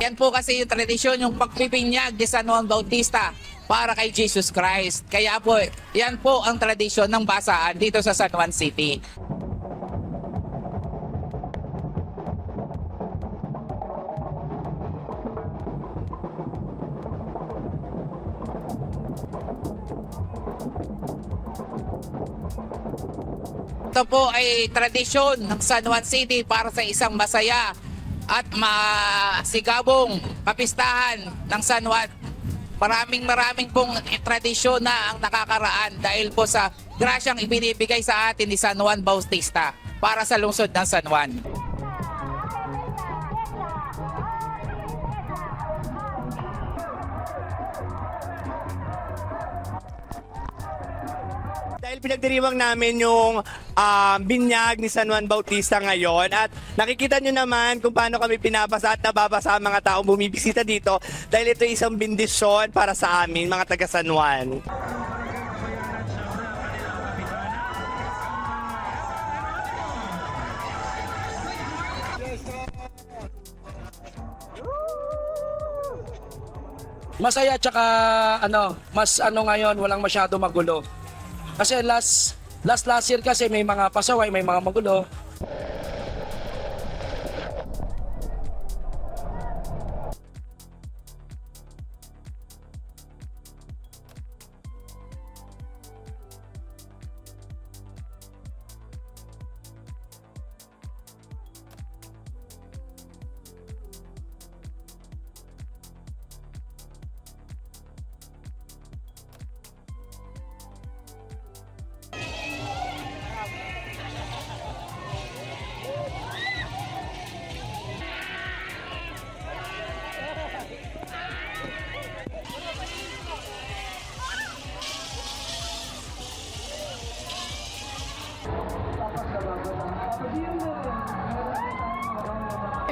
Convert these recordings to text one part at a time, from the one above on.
Yan po kasi yung tradisyon, yung pagpipinyag ni San Juan Bautista para kay Jesus Christ. Kaya po, yan po ang tradisyon ng basaan dito sa San Juan City. Ito po ay tradisyon ng San Juan City para sa isang masaya at masigabong kapistahan ng San Juan. Maraming pong tradisyon na ang nakakaraan dahil po sa grasyang ibinibigay sa atin ni San Juan Bautista para sa lungsod ng San Juan. Dahil pinagdiriwang namin yung binyag ni San Juan Bautista ngayon at nakikita nyo naman kung paano kami pinabasa at nababasa ang mga taong bumibisita dito dahil ito ay isang bendisyon para sa amin, mga taga San Juan. Masaya tsaka mas ngayon walang masyado magulo. Kasi last year kasi may mga pasaway, may mga magulo.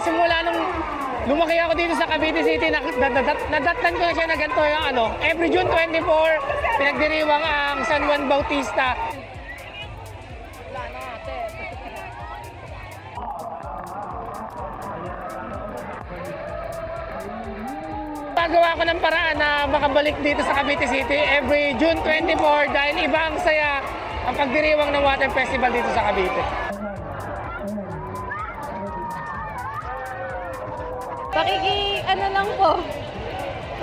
Simula nung lumaki ako dito sa Cavite City, nadatnan ko na siya na ganito yung every June 24, pinagdiriwang ang San Juan Bautista. Pagawa ko ng paraan na makabalik dito sa Cavite City every June 24 dahil iba ang saya ang pagdiriwang ng Water Festival dito sa Cavite.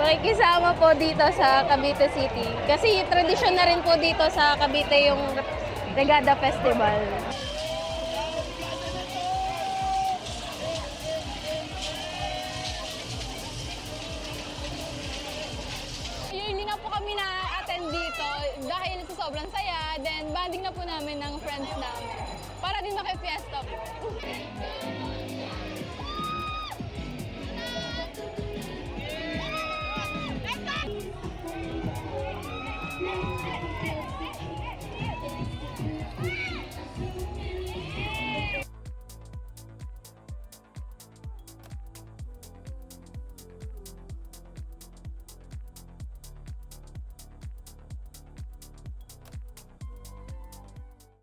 Pakikisama po dito sa Cavite City. Kasi tradisyon na rin po dito sa Cavite yung Regada Festival. Hindi na po kami na-attend dito dahil sa sobrang saya. Then banding na po namin ng friends namin para din maki-fiesta po.